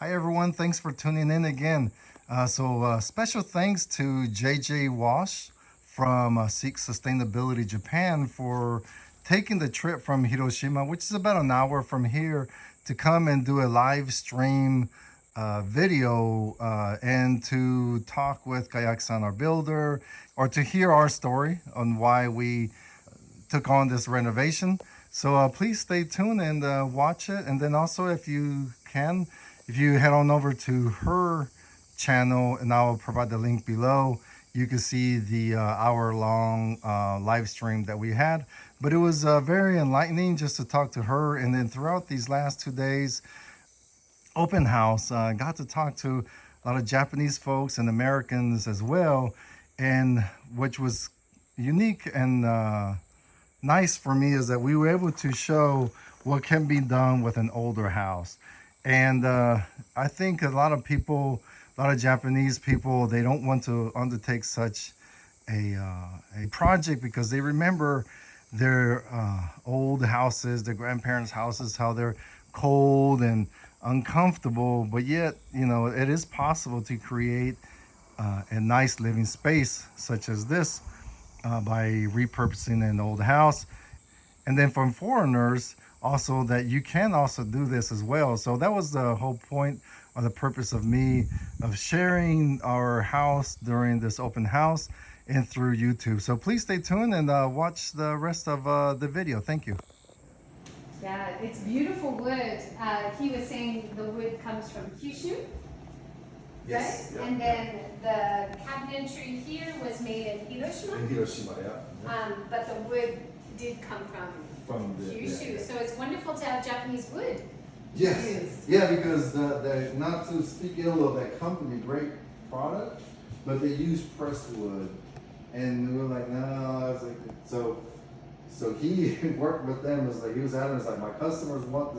Hi everyone, thanks for tuning in again. Special thanks to JJ Wash from Seek Sustainability Japan for taking the trip from Hiroshima, which is about an hour from here, to come and do a live stream video and to talk with Kayak-san, our builder, or to hear our story on why we took on this renovation. So please stay tuned and watch it. And then also, if you can, if you head on over to her channel, and I'll provide the link below, you can see the hour-long live stream that we had. But it was very enlightening just to talk to her. And then throughout these last 2 days, open house, got to talk to a lot of Japanese folks and Americans as well, and which was unique and nice for me is that we were able to show what can be done with an older house. And I think a lot of people, a lot of Japanese people, they don't want to undertake such a project because they remember their old houses, their grandparents' houses, how they're cold and uncomfortable, but yet, you know, it is possible to create a nice living space such as this by repurposing an old house. And then from foreigners also, that you can also do this as well. So that was the whole point or the purpose of me of sharing our house during this open house and through YouTube. So please stay tuned and watch the rest of the video. Thank you. Yeah, it's beautiful wood. He was saying the wood comes from Kyushu, Yes. right? Yeah. And then the cabinetry here was made in Hiroshima. In Hiroshima, yeah. But the wood did come from the Kyushu. So it's wonderful to have Japanese wood. Yes. used. Yeah, because the not to speak ill of that company, great product, but they use pressed wood, and we were like, no. I was like, so he worked with them. It was like he was adamant. It's like my customers want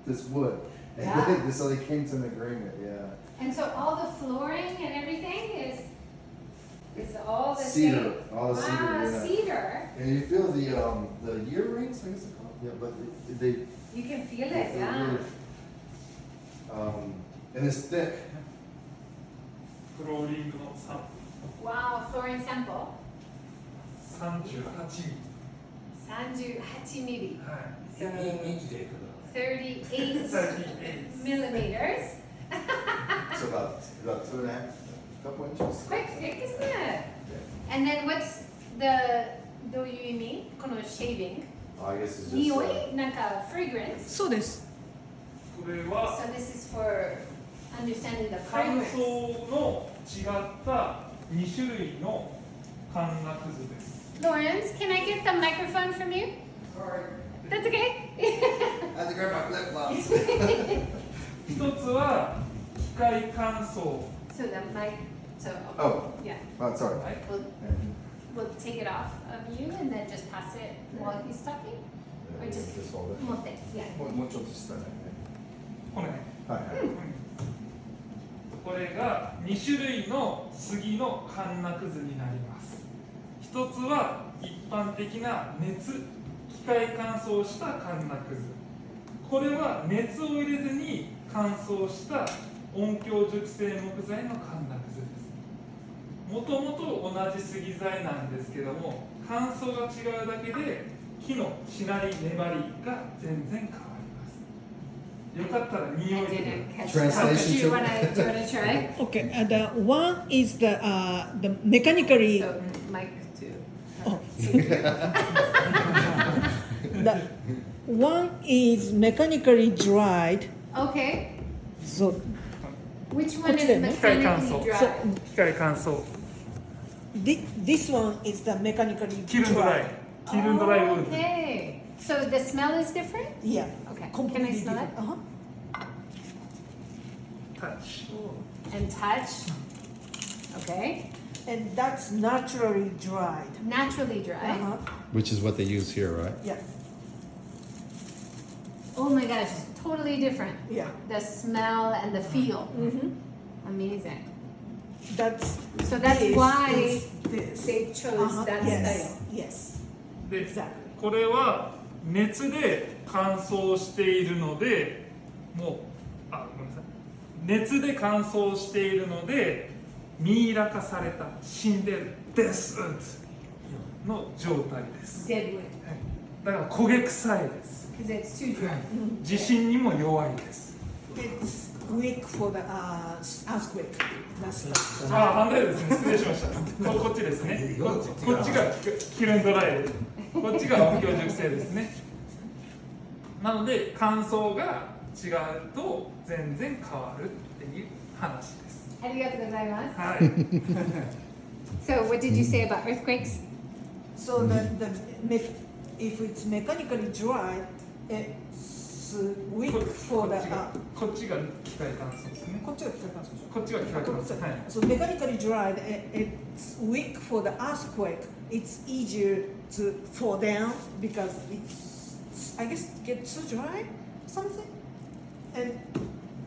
this wood, and Yeah. so they came to an agreement. Yeah. And so all the flooring and everything is all the Cedar, same. all the cedar. Wow, Yeah. cedar. And you feel the ear rings, I guess they're called. Yeah, but they You can feel it, they're yeah. really, and it's thick. フローリングの3 Wow, flooring sample. 38ミ38ミリ. リ。はい。 So 38 38 millimeters. So about 2.5, couple inches. Quite thick, isn't it? And then what's the どういう意味この shaving? I guess it's just. 匂いなんか fragrance. そうです。これは So this is for understanding the 乾 fragrance. 燥の違った2種類のカンナくずです。 Lawrence, can I get the microphone from you? Sorry. That's okay. I had to grab my flip flops. 一つは機械乾燥。 So the mic, so Oh. yeah, Oh, sorry. はい。 we'll take it off of you and then just pass it while he's talking, or just hold it. 持って, yeah. もうちょっと下ね。これね。はいはい。これが2種類の杉のカンナくずになります。一つは一般的な機械乾燥したカンナくず。これは熱を入れずに乾燥した温強熟成木材のカンナくずです。もともと同じ杉材なんですけども、乾燥が違うだけで木のしなり粘りが全然変わります。よかったら匂 I いで。 didn't catch Translation that. Do you to- wanna try? Okay, the one is the mechanically. So mic too. Oh. The one is mechanically dried. Okay. So Which one is What's that? mechanically dry? 機械乾燥。 this one is the mechanically キルンドライ dried.。キルンドライウード。 Okay. So the smell is different? Yeah. Okay. Can I Completely smell it? different. Uh-huh. タッチ。 And touch? Okay. And that's naturally dried. Naturally dry. Uh-huh. Which is what they use here, right? Yeah. Oh my gosh, totally different. Yeah. The smell and the feel. Mm-hmm. Amazing. That's So that's this why is this. they chose Uh-huh. that Yes. style. Yes. で Exactly. これは熱で乾燥しているので、もうごめんなさい。熱で乾燥しているのでミイラ化された死んでるデスウッドの状態です。 Dead wood. だから焦げ臭いです。 Because it's too dry. 地震にも弱いです。 It's weak for the earthquake. That's the 反対ですね。失礼しました。こっちですね。こっちがキルンドライで、こっちが音響熟成ですね。なので乾燥が違うと全然変わるっていう話です。ありがとうございます。はい。 So what did you say about earthquakes? So if it's mechanically dry, it's weak for the こっちが機械乾燥ですね。こっちが機械乾燥でしょ。こっちが機械乾燥。はい。 So mechanically dried, it's weak for the earthquake. It's easier to fall down because it's, I guess, get too dry, something. And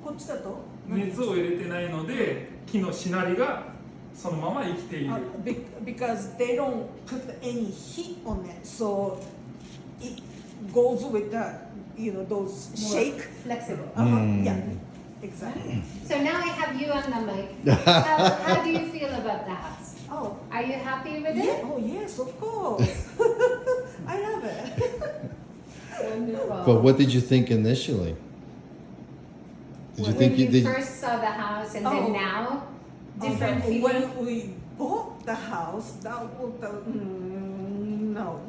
こっちだと熱を入れてないので木のしなりがそのまま生きている。because they don't put any heat on it, so it goes with the, those shake. Flexible. Yeah, exactly. So now I have you on the mic. How do you feel about the house? Oh, Are you happy with yeah. it? Oh, yes, of course. I love it. Wonderful. But what did you think initially? Did you When think you did, first saw the house and Oh. then now, different feeling? When we bought the house, that was no.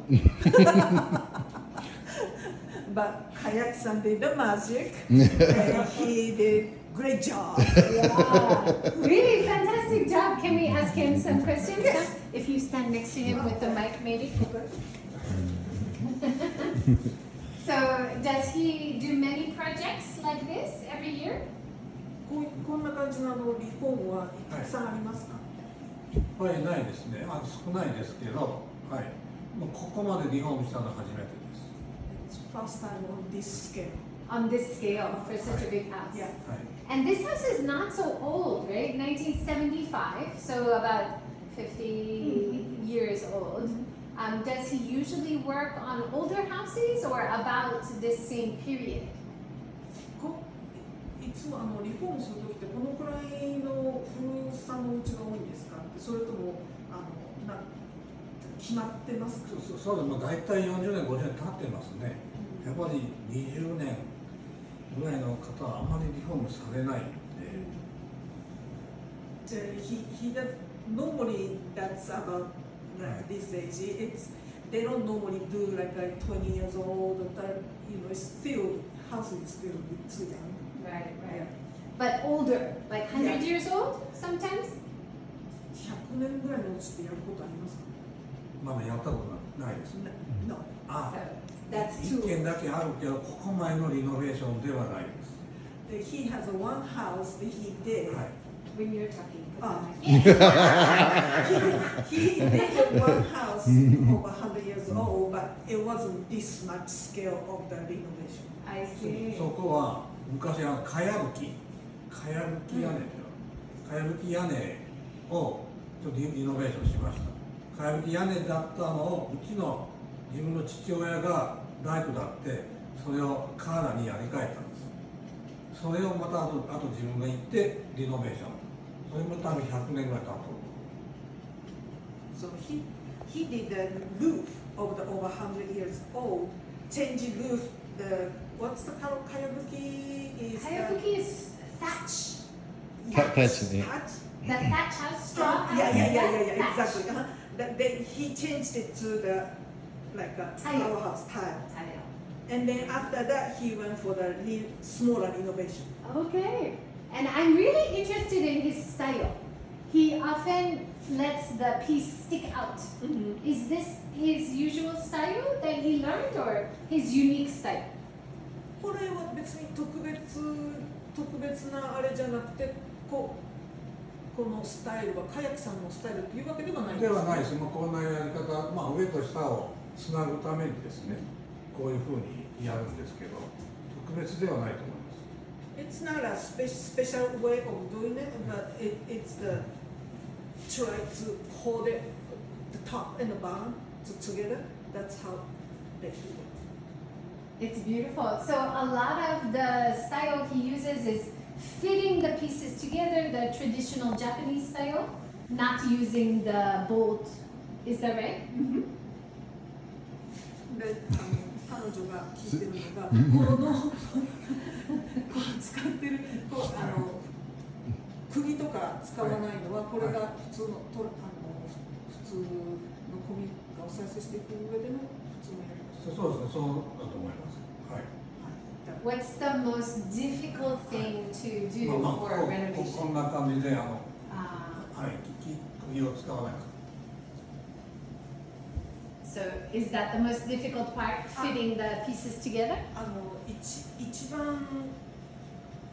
But Kayak-san did the magic, and he did great job. Yeah. Really fantastic job. Can we ask him some questions? Yes. If you stand next to him with the mic, maybe. So, does he do many projects like this every year? こんな感じのリフォームはたくさんありますか？はい、ないですね。少ないですけど、はい。もうここまでリフォームしたのは初めてです。 It's first time on this scale. On this scale for such a big house. Yeah. はい。 And this house is not so old, right? 1975, so about 50 years old. Does he usually work on older houses or about this same period? いつもリフォームするときってこのくらいの古さのうちが多いんですか？それとも決まってますか？そうです。大体40年、50年経ってますね。やっぱり20年ぐらいの方はあんまりリフォームされないんで。He does normally that's about this age. They don't normally do like 20 years old. It's still house is still too young. Right, Yeah. But older, like 100 Yeah. years old sometimes? 100年ぐらいのうちってやることありますか？まだやったことないですね。 No. あ、 So that's 一 too 軒だけあるけど、ここまでのリノベーションではないです He has one house that he did. はい。 when you're talking. He did one house over 100 years old, but it wasn't this much scale of the renovation. I see. そこは昔かやぶき屋根っていうのかやぶき屋根をちょっとリノベーションしました。かやぶき屋根だったのをうちの自分の父親が大工だってそれをカーラにやり替えたんです。それをまたあと自分が行ってリノベーション。それも多分100年ぐらい経とう。 So he did the roof of the over 100 years old, change roof. What's the kayabuki is? Kayabuki is thatch. Thatch, yeah. Thatch? The thatch house, straw house. Yeah, Thatch. exactly. He changed it to the like a Tile. powerhouse tile. Tile. And then after that, he went for the smaller renovation. Okay. And I'm really interested in his style. He often lets the piece stick out. Is this his usual style that he learned or his unique style? これは別に特別なあれじゃなくて、このスタイルはカヤキさんのスタイルというわけではないんですか？ではないです。もうこんなやり方、上と下をつなぐためにですね、こういうふうにやるんですけど、特別ではないと思います。It's not a special way of doing it, but it's the try to hold it, the top and the bottom together. That's how they do it. It's beautiful. So a lot of the style he uses is fitting the pieces together the traditional Japanese style, not using the bolt. Is that right? で、彼女が聞いてるのが、このこう使ってる釘とか使わないのは、これが普通の普通の釘がお再生していく上での普通のやり方。そうですね、そうだと思います。はい。What's the most difficult thing to do こ for renovation? んな感じではい、Ah, 釘を使わない。 so is that the most difficult part, fitting the pieces together? 一番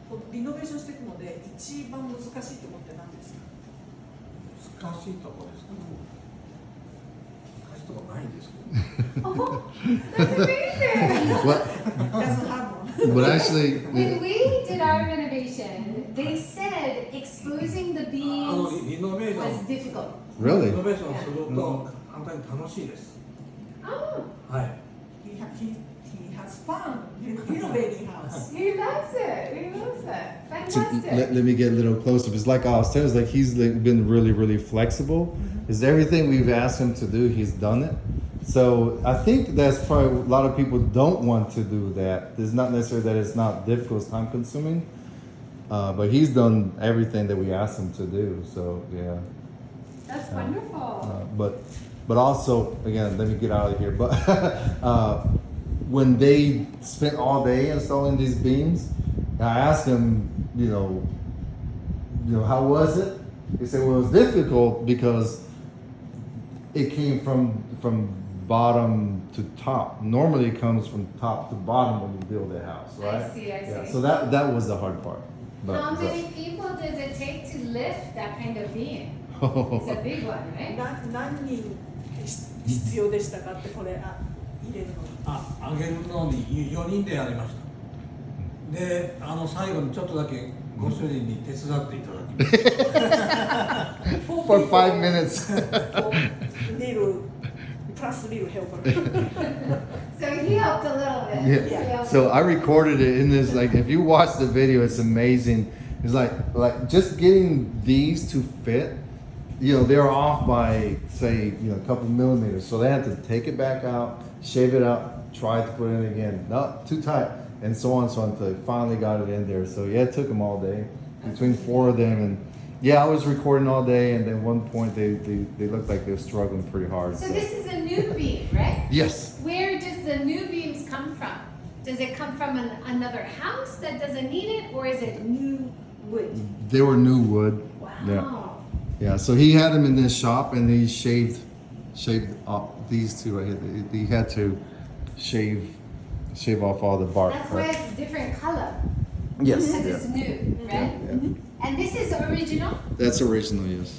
こうリノベーションしていくので一番難しいところって何ですか？難しいところですか？難しいところないんですけど。 Oh, that's amazing! What? Doesn't have one. But actually, When we did our renovation, they said exposing the リ beams ノベーショ was ン difficult. リ really? ノベーションすると簡単に楽しいです。 Oh, はい。 He has fun renovating house. he loves it. He loves it. So Fantastic. let me get a little closer. It's like I was telling you, it's like he's been really, really flexible. Is everything we've asked him to do, he's done it. So I think that's probably a lot of people don't want to do that. It's not necessarily that it's not difficult, it's time consuming. But he's done everything that we asked him to do. So yeah. That's wonderful. But also, again, let me get out of here. But when they spent all day installing these beams, I asked him, you know, how was it? He said, well, it was difficult because it came from bottom to top. Normally, it comes from top to bottom when you build a house, right? I see. Yeah. So that was the hard part. How many people does it take to lift that kind of beam? It's a big one, right? 何人必要でしたかってこれ入れるのに。上げるのに4人でやりました。で、最後にちょっとだけご主人に手伝っていただきました。 For 5 minutes. little plus little helper. So he helped a little bit. Yeah. He helped. So I recorded it in this. Like, if you watch the video, it's amazing. It's like just getting these to fit. You know, they're off by say a couple millimeters, so they had to take it back out, shave it out, try to put it in again. Not too tight, and so on, so on until they finally got it in there. So yeah, it took them all day, between 4 of them, and yeah, I was recording all day, and then one point they looked like they were struggling pretty hard. So this is a new beam, right? Yes. Where does the new beams come from? Does it come from another house that doesn't need it, or is it new wood? They were new wood. Wow. Yeah. Yeah, so he had them in this shop, and he shaved off these two right here. He had to shave off all the bark. That's why it's a different color. Yes. Because Yeah. it's new, right? Yeah. And this is original? That's original, yes.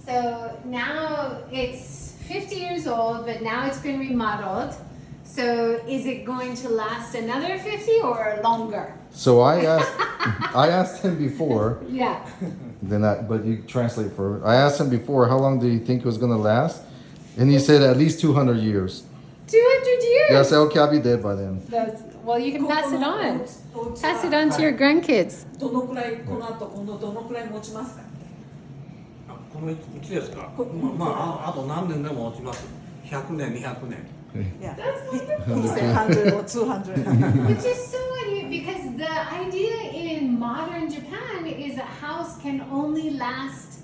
So now it's 50 years old, but now it's been remodeled. So is it going to last another 50 or longer? So I asked him before, Yeah. but you translate for. I asked him before how long do you think it was gonna last, and he said at least 200 years. 200 years? Yeah, I said okay, I'll be dead by then. Well, you can pass it on. お家は Pass it on to your grandkids. どのくらいこの後どのくらい持ちますか？このうちですか？あと何年でも落ちます。100年、200年。Yeah. He said 100 or 200. Which is so funny because the idea in modern Japan is a house can only last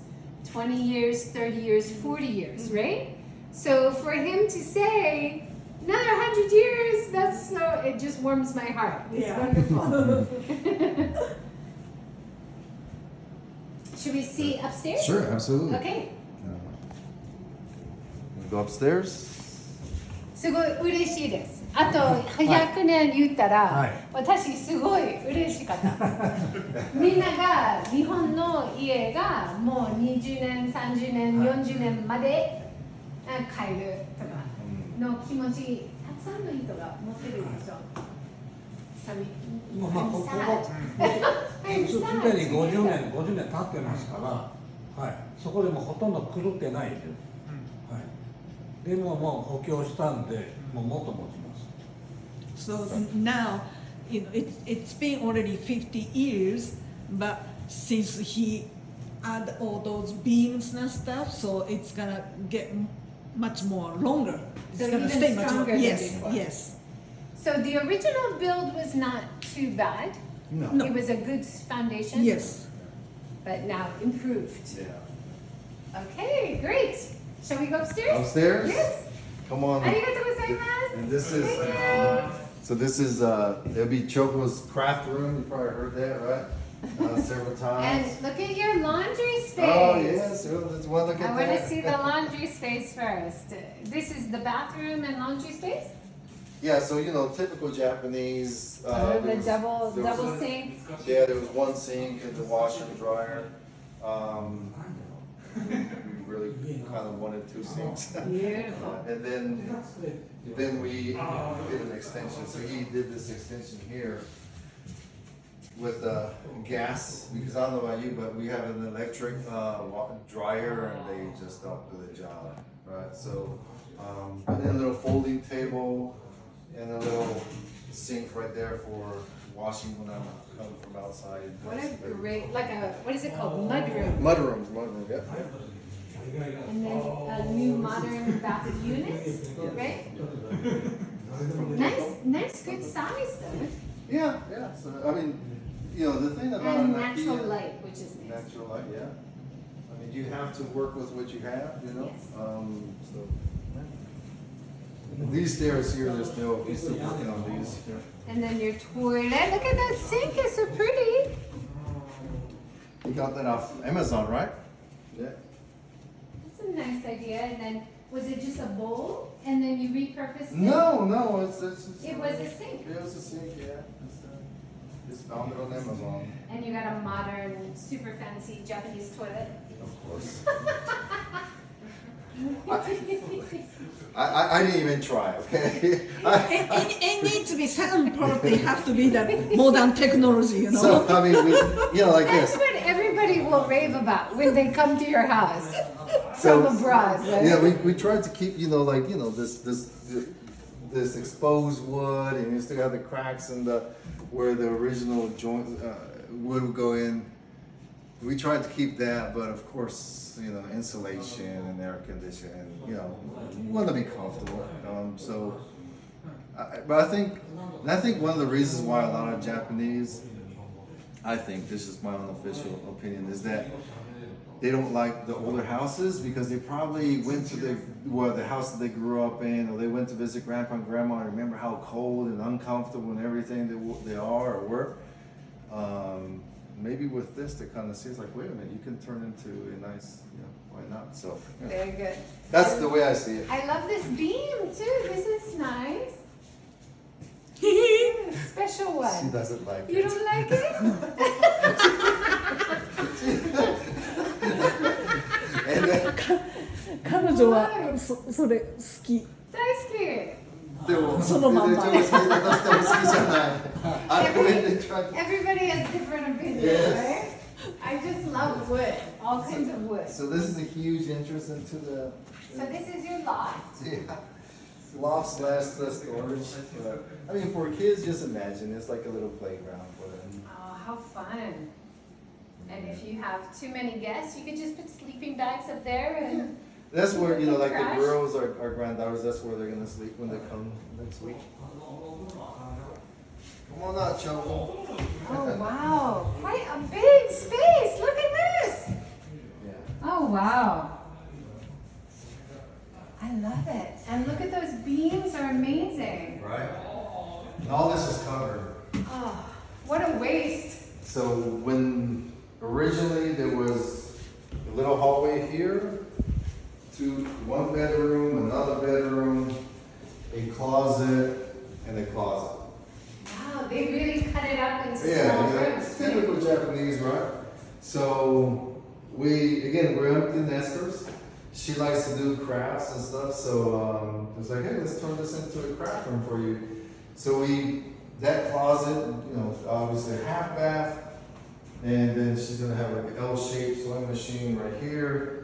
20 years, 30 years, 40 years, right? So for him to say another 100 years, that's so, it just warms my heart. It's Yeah. wonderful. Should we see upstairs? Sure, absolutely. Okay. Go upstairs. すごい嬉しいです。あと100年言ったら、はい私すごい嬉しかった。みんなが日本の家がもう20年、30年、40年まで買えるとかの気持ち、たくさんの人が持ってるでしょ。ここすでに50年経ってますから、はい、そこでもほとんど狂ってないです。はい、でももう補強したんで、もっと持ちます。So now, it's been already 50 years, but since he add all those beams and stuff, so it's gonna get much more longer. It's So gonna even stay much stronger longer. than Yes, before. yes. So the original build was not too bad. No. No. It was a good foundation. Yes. But now improved. Yeah. Okay, great. Shall we go upstairs? Upstairs? Yes. Come on. Arigatou gozaimasu. And this is, Thank you. so this is, it'll be Choco's craft room. You probably heard that, right? Several times. And look at your laundry space. Oh, yes. Well, let's one look at I that. want to see the laundry space first. This is the bathroom and laundry space? Yeah, so typical Japanese. The there was- double there was double a- sink. Yeah, there was one sink and the washer and dryer. We really kind of wanted two sinks. Beautiful. And then we did an extension. So he did this extension here with gas, because I don't know about you, but we have an electric dryer and they just don't do the job, right? So, and then a little folding table and a little sink right there for washing when I'm coming from outside. What a great, what is it called? Mudroom. Mudroom, yep. And then a new modern bath unit, right? Nice, good size though. Yeah. So, I mean, the thing about And an natural Akiya- light, which is nice. Natural light, yeah. I mean, you have to work with what you have, Yes. So these stairs here, he's still working on these. Yeah. And then your toilet. Look at that sink, it's so pretty. You got that off Amazon, right? Yeah. That's a nice idea. And then, was it just a bowl? And then you repurposed it? No, it's It was a sink. It was a sink, yeah. Just found it on Amazon, And you got a modern, super fancy Japanese toilet. of course. I didn't even try, okay? It needs to be second part. They have to be that modern technology, So, I mean, like That's this. what everybody will rave about when they come to your house So- from abroad, right? Yeah, we tried to keep, this exposed wood, and you still have the cracks and where the original joint wood would go in. We tried to keep that, but of course, insulation and air conditioning, we want to be comfortable. But I think one of the reasons why a lot of Japanese, I think this is my unofficial opinion, is that they don't like the older houses because they probably went to the house that they grew up in, or they went to visit grandpa and grandma and remember how cold and uncomfortable and everything they are or were. Maybe with this, they kind of see it's like, wait a minute, you can turn into a nice, why not? So yeah. Very good. That's the way I see it. I love this beam too. This is nice. Special She one. doesn't like You it. don't like it? And then, 彼女はそれ好き。大好き。でも、そのまんま全然好きじゃなくても好きじゃない。I really tried to- Everybody has different opinions, Yes. right? I just love wood, all kinds of wood. So this is a huge entrance into the So this is your loft. loft slash storage. I mean, for kids, just imagine it's like a little playground for them. Oh, how fun. And if you have too many guests, you could just put sleeping bags up there and That's where, like the Crash. girls, our granddaughters, that's where they're gonna sleep when they come next week. Come on out, Choco. oh wow, quite a big space. Look at this. Yeah. Oh wow. I love it. And look at those beams are amazing. Right? And all this is covered. Oh, what a waste. So when originally there was a little hallway here, to one bedroom, another bedroom, a closet, and a closet. Wow, they really cut it up into small Yeah, rooms. typical Japanese, right? So we're empty nesters. She likes to do crafts and stuff, so it's like, hey, let's turn this into a craft room for you. So that closet, obviously a half bath, and then she's gonna have like an L-shaped sewing machine right here.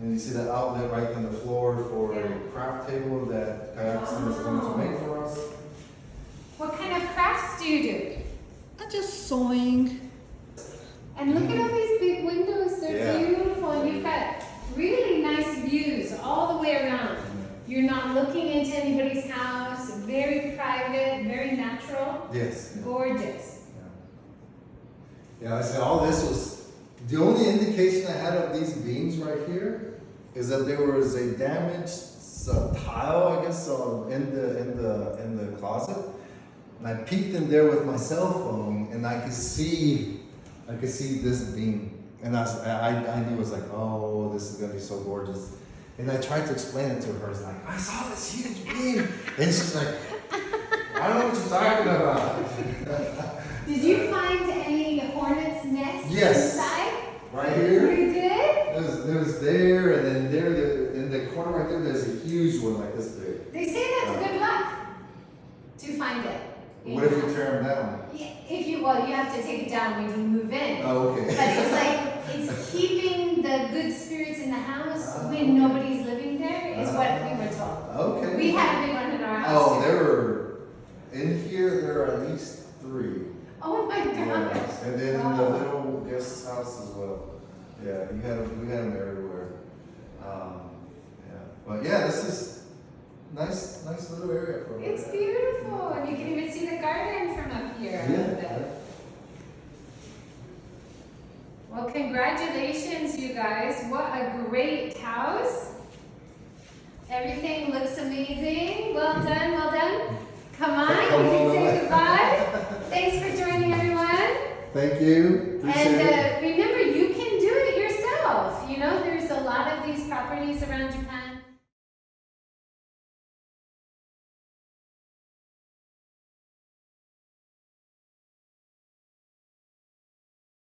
And you see the outlet right on the floor for a craft table that Kayaksen is going to make for us. sewing. And look at all these big windows, they're Yeah. beautiful, and you've got really nice views all the way around. You're not looking into anybody's house, very private, very natural, Yes. gorgeous. Yeah, I said all this was the only indication I had of these beams right here is that there was a damaged tile, I guess, in the closet. And I peeked in there with my cell phone, and I could see this beam, and I knew it was like, oh, this is gonna be so gorgeous. And I tried to explain it to her. It's like, I saw this huge beam, and she's like, I don't know what you're talking about. Did you find any hornet's nests Yes. inside? Right here. You did? There's there, and then there, in the corner right there, there's a huge one like this big. They say that's good luck to find it. What if you tear them down? Yeah, if you, well, you have to take it down when you move in. Oh, But okay. it's like, it's keeping the good spirits in the house when nobody's living there, is what we were told. Okay. We had a big one in our house Oh, too. there are, in here, there are at least 3. Oh my gosh. Yes. And then in the Wow. little guest house as well. Yeah, we had them everywhere. Yeah. But yeah, this is nice little area for It's beautiful, and you can even see the garden from up here a little Yeah. bit. Well, congratulations, you guys. What a great house. Everything looks amazing. Well done, well done. Come on, you can say goodbye. Thanks for joining, everyone. Thank you. Appreciate And it. remember, you can do it yourself. You know, there's a lot of these properties around Japan